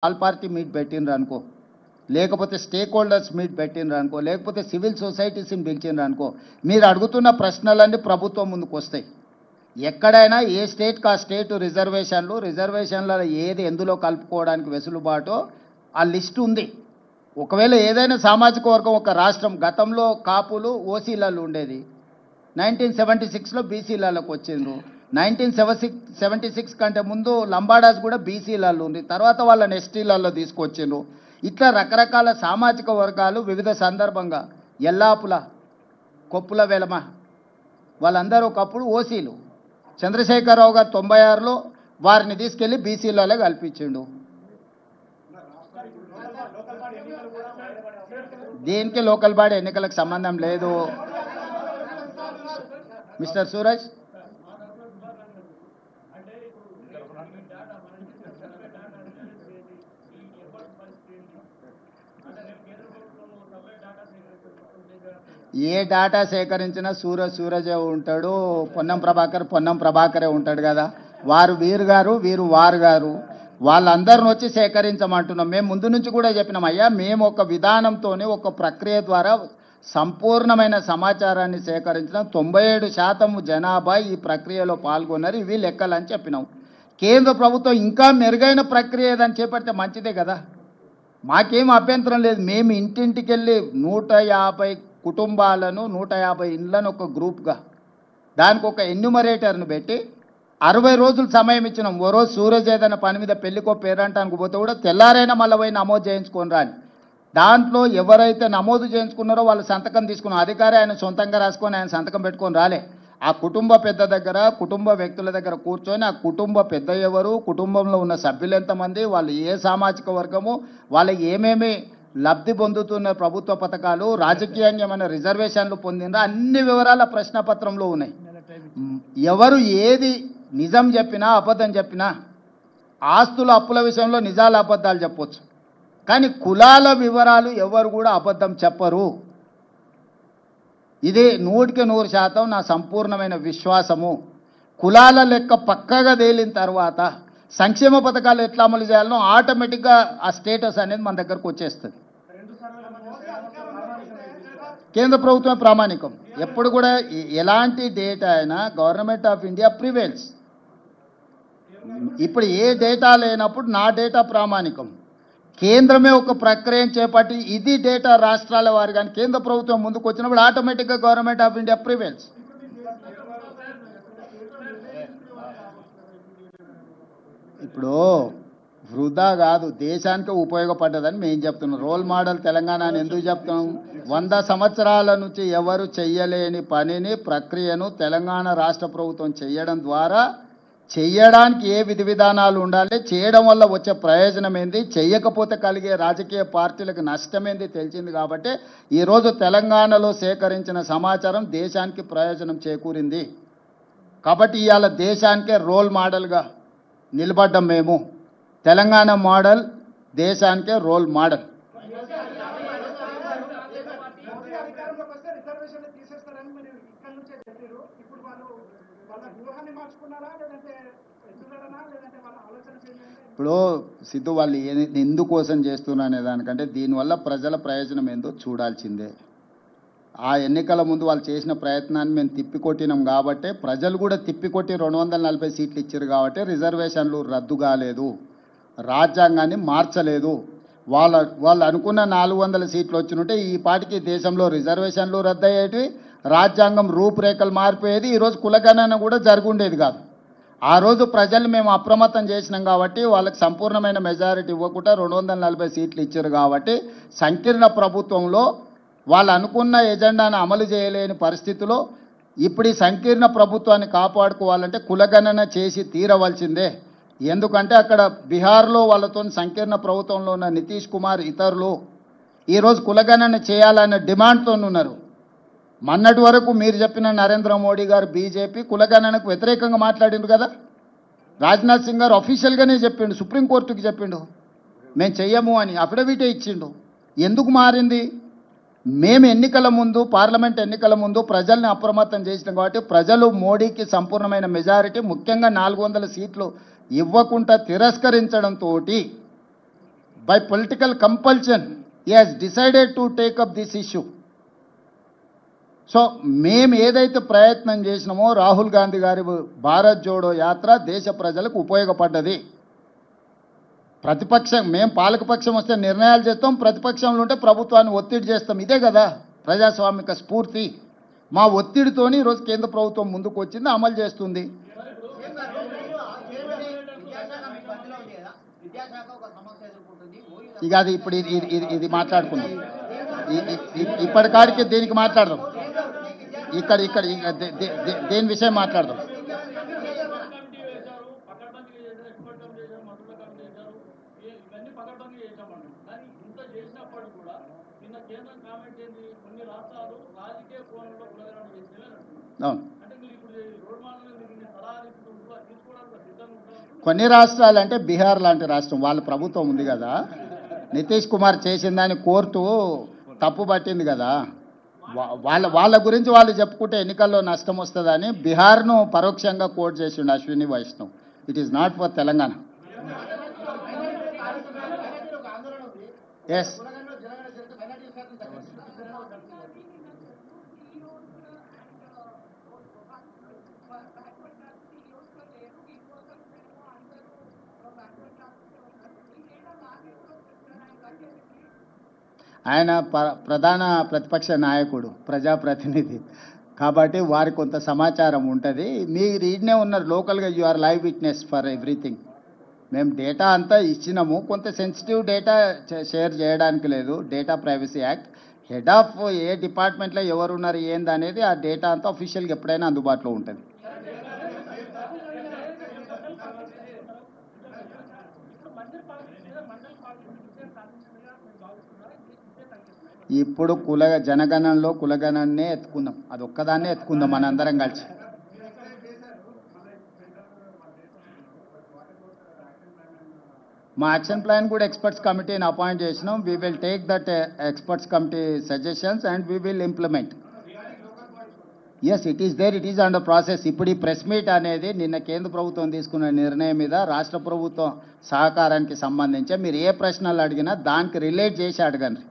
All party meet పెట్టిండ్రు అనుకో, లేకపోతే స్టేక్ హోల్డర్స్ మీట్ పెట్టిండ్రు అనుకో, లేకపోతే సివిల్ సొసైటీస్ని పిలిచిండ్రు అనుకో, మీరు అడుగుతున్న ప్రశ్నలన్నీ ప్రభుత్వం ముందుకు వస్తాయి. ఎక్కడైనా ఏ స్టేట్కి ఆ స్టేట్ రిజర్వేషన్లలో ఏది ఎందులో కలుపుకోవడానికి వెసులుబాటో ఆ లిస్ట్ ఉంది. ఒకవేళ ఏదైనా సామాజిక వర్గం ఒక రాష్ట్రం గతంలో కాపులు ఓసీలలో ఉండేది, 1976లో బీసీలలోకి వచ్చిండ్రు, 1976 కంటే ముందు లంబాడాస్ కూడా బీసీలలో ఉంది, తర్వాత వాళ్ళని ఎస్టీలలో తీసుకొచ్చిండ్రు. ఇట్లా రకరకాల సామాజిక వర్గాలు వివిధ సందర్భంగా ఎల్లాపుల కొప్పుల వెలమ వాళ్ళందరూ ఒకప్పుడు ఓసీలు. చంద్రశేఖరరావు గారు 96లో వారిని తీసుకెళ్లి బీసీలలో కల్పించిండు. దీనికి లోకల్ బాడీ ఎన్నికలకు సంబంధం లేదు మిస్టర్ సూరజ్. ఏ డాటా సేకరించినా సూరజే ఉంటాడు, పొన్నం ప్రభాకరే ఉంటాడు కదా. వారు వీరు గారు, వీరు వారు గారు, వాళ్ళందరిని వచ్చి సేకరించమంటున్నాం. మేము ముందు నుంచి కూడా చెప్పినాం, అయ్యా మేము ఒక విధానంతోనే ఒక ప్రక్రియ ద్వారా సంపూర్ణమైన సమాచారాన్ని సేకరించడం, 97% జనాభా ఈ ప్రక్రియలో పాల్గొన్నారు, ఇవి లెక్కలని చెప్పినాం. కేంద్ర ప్రభుత్వం ఇంకా మెరుగైన ప్రక్రియ ఏదని చేపడితే మంచిదే కదా, మాకేం అభ్యంతరం లేదు. మేము ఇంటింటికి వెళ్ళి 150 కుటుంబాలను 150 ఇండ్లను ఒక గ్రూప్గా దానికి ఒక ఎన్యూమరేటర్ను పెట్టి 60 రోజులు సమయం ఇచ్చినాం. ఓ రోజు సూరజ్ ఏదైనా పని మీద పెళ్లికో పేరంటానికి పోతే కూడా తెల్లారైనా మళ్ళీ పోయి నమోదు చేయించుకొని రాని. దాంట్లో ఎవరైతే నమోదు చేయించుకున్నారో వాళ్ళు సంతకం తీసుకున్న అధికారి ఆయన సొంతంగా రాసుకొని ఆయన సంతకం పెట్టుకొని రాలే. ఆ కుటుంబ పెద్ద దగ్గర, కుటుంబ వ్యక్తుల దగ్గర కూర్చొని ఆ కుటుంబ పెద్ద ఎవరు, కుటుంబంలో ఉన్న సభ్యులు ఎంతమంది, వాళ్ళు ఏ సామాజిక వర్గము, వాళ్ళకి ఏమేమి లబ్ధి పొందుతున్న ప్రభుత్వ పథకాలు, రాజకీయంగా ఏమైనా రిజర్వేషన్లు పొందినరా, అన్ని వివరాల ప్రశ్నపత్రంలో ఉన్నాయి. ఎవరు ఏది నిజం చెప్పినా అబద్ధం చెప్పినా, ఆస్తుల అప్పుల విషయంలో నిజాలు అబద్ధాలు చెప్పొచ్చు, కానీ కులాల వివరాలు ఎవరు కూడా అబద్ధం చెప్పరు. ఇది 100% నా సంపూర్ణమైన విశ్వాసము. కులాల లెక్క పక్కగా తేలిన తర్వాత సంక్షేమ పథకాలు ఎట్లా అమలు చేయాలనో ఆటోమేటిక్గా ఆ స్టేటస్ అనేది మన దగ్గరకు వచ్చేస్తుంది. కేంద్ర ప్రభుత్వమే ప్రామాణికం. ఎప్పుడు కూడా ఎలాంటి డేటా అయినా గవర్నమెంట్ ఆఫ్ ఇండియా ప్రివేల్స్. ఇప్పుడు ఏ డేటా లేనప్పుడు నా డేటా ప్రామాణికం. కేంద్రమే ఒక ప్రక్రియను చేపట్టి ఇది డేటా రాష్ట్రాల వారి కానీ కేంద్ర ప్రభుత్వం ముందుకు వచ్చినప్పుడు ఆటోమేటిక్గా గవర్నమెంట్ ఆఫ్ ఇండియా ప్రివేల్స్. ఇప్పుడు వృధా కాదు, దేశానికి ఉపయోగపడ్డదని మేము చెప్తున్నాం. రోల్ మోడల్ తెలంగాణ అని ఎందుకు చెప్తున్నాం? 100 సంవత్సరాల నుంచి ఎవరు చెయ్యలేని పనిని, ప్రక్రియను తెలంగాణ రాష్ట్ర ప్రభుత్వం చేయడం ద్వారా చెయ్యడానికి ఏ విధి విధానాలు ఉండాలి, చేయడం వల్ల వచ్చే ప్రయోజనం ఏంది, చెయ్యకపోతే కలిగే రాజకీయ పార్టీలకు నష్టమేంది తెలిసింది. కాబట్టి ఈరోజు తెలంగాణలో సేకరించిన సమాచారం దేశానికి ప్రయోజనం చేకూరింది. కాబట్టి ఇవాళ దేశానికే రోల్ మోడల్గా నిలబడ్డం మేము. తెలంగాణ మోడల్ దేశానికే రోల్ మోడల్. ఇప్పుడు సిద్ధు వాళ్ళు ఎందుకోసం చేస్తున్నా అనే దానికంటే దీనివల్ల ప్రజల ప్రయోజనం ఏందో చూడాల్సిందే. ఆ ఎన్నికల ముందు వాళ్ళు చేసిన ప్రయత్నాన్ని మేము తిప్పికొట్టినాం కాబట్టి, ప్రజలు కూడా తిప్పికొట్టి 240 సీట్లు ఇచ్చారు కాబట్టి రిజర్వేషన్లు రద్దు కాలేదు, రాజ్యాంగాన్ని మార్చలేదు. వాళ్ళు అనుకున్న 400 సీట్లు వచ్చినుంటే ఈ పాటికి దేశంలో రిజర్వేషన్లు రద్దు అయ్యేటివి, రాజ్యాంగం రూపురేఖలు మారిపోయేది, ఈరోజు కులగణన కూడా జరుగుండేది కాదు. ఆ రోజు ప్రజలు మేము అప్రమత్తం చేసినాం కాబట్టి వాళ్ళకి సంపూర్ణమైన మెజారిటీ ఇవ్వకుండా 240 సీట్లు ఇచ్చారు కాబట్టి సంకీర్ణ ప్రభుత్వంలో వాళ్ళు అనుకున్న ఎజెండాను అమలు చేయలేని పరిస్థితిలో ఇప్పుడు ఈ సంకీర్ణ ప్రభుత్వాన్ని కాపాడుకోవాలంటే కులగణన చేసి తీరవలసిందే. ఎందుకంటే అక్కడ బీహార్లో వాళ్ళతో సంకీర్ణ ప్రభుత్వంలో ఉన్న నితీష్ కుమార్ ఇతరులు ఈరోజు కులగణన చేయాలనే డిమాండ్తో ఉన్నారు. మొన్నటి వరకు మీరు చెప్పిన నరేంద్ర మోడీ గారు బీజేపీ కులగణనకు వ్యతిరేకంగా మాట్లాడిండు కదా. రాజ్నాథ్ సింగ్ గారు అఫీషియల్గానే చెప్పిండు, సుప్రీంకోర్టుకి చెప్పిండు మేము చెయ్యము అని, అఫిడవిటే ఇచ్చిండు. ఎందుకు మారింది? మేము ఎన్నికల ముందు, పార్లమెంట్ ఎన్నికల ముందు ప్రజల్ని అప్రమత్తం చేసినాం కాబట్టి ప్రజలు మోడీకి సంపూర్ణమైన మెజారిటీ, ముఖ్యంగా 400 సీట్లు ఇవ్వకుండా తిరస్కరించడంతో by political compulsion, he has decided to take up this issue. So మేము ఏదైతే ప్రయత్నం చేసినామో రాహుల్ గాంధీ గారి భారత్ జోడో యాత్ర దేశ ప్రజలకు ఉపయోగపడ్డది. ప్రతిపక్షం మేము పాలకపక్షం వస్తే నిర్ణయాలు చేస్తాం, ప్రతిపక్షంలో ఉంటే ప్రభుత్వాన్ని ఒత్తిడి చేస్తాం. ఇదే కదా ప్రజాస్వామిక స్ఫూర్తి. మా ఒత్తిడితోని ఈరోజు కేంద్ర ప్రభుత్వం ముందుకు వచ్చింది, అమలు చేస్తుంది. ఇక అది ఇప్పుడు ఇది మాట్లాడుకున్నాం. ఇప్పటికాడికి దీనికి మాట్లాడదాం. ఇక్కడ దేని విషయం మాట్లాడదాం. కొన్ని రాష్ట్రాలు అంటే బీహార్ లాంటి రాష్ట్రం, వాళ్ళ ప్రభుత్వం ఉంది కదా, నితీష్ కుమార్ చేసిందని కోర్టు తప్పు పట్టింది కదా, వాళ్ళ గురించి వాళ్ళు చెప్పుకుంటే ఎన్నికల్లో నష్టం వస్తుందని బీహార్ను పరోక్షంగా కోర్టు చేసిండు Ashwini Vaishnaw. It is not for Telangana. Yes, ఆయన ప్రధాన ప్రతిపక్ష నాయకుడు, ప్రజాప్రతినిధి కాబట్టి వారికి కొంత సమాచారం ఉంటుంది. మీరు ఈడనే ఉన్నారు లోకల్గా, you are live witness for everything. మేము డేటా అంతా ఇచ్చినాము, కొంత సెన్సిటివ్ డేటా షేర్ చేయడానికి లేదు. Data privacy act, head of a డిపార్ట్మెంట్లో ఎవరు ఉన్నారు ఏంది అనేది ఆ డేటా అంతా అఫీషియల్గా ఎప్పుడైనా అందుబాటులో ఉంటుంది. ఇప్పుడు జనగణనలో కులగణనే ఎత్తుకుందాం, అది ఒక్కదాన్నే ఎత్తుకుందాం మనందరం కలిసి. మా యాక్షన్ ప్లాన్ కూడా ఎక్స్పర్ట్స్ కమిటీని అపాయింట్ చేసినాం. We will take that experts committee suggestions and we will implement. Yes, it is there, it is under process. ఇప్పుడు ఈ ప్రెస్ మీట్ అనేది నిన్న కేంద్ర ప్రభుత్వం తీసుకున్న నిర్ణయం మీద రాష్ట్ర ప్రభుత్వం సహకారానికి సంబంధించి మీరు ఏ ప్రశ్నలు అడిగినా దానికి రిలేట్ చేసి అడగండి.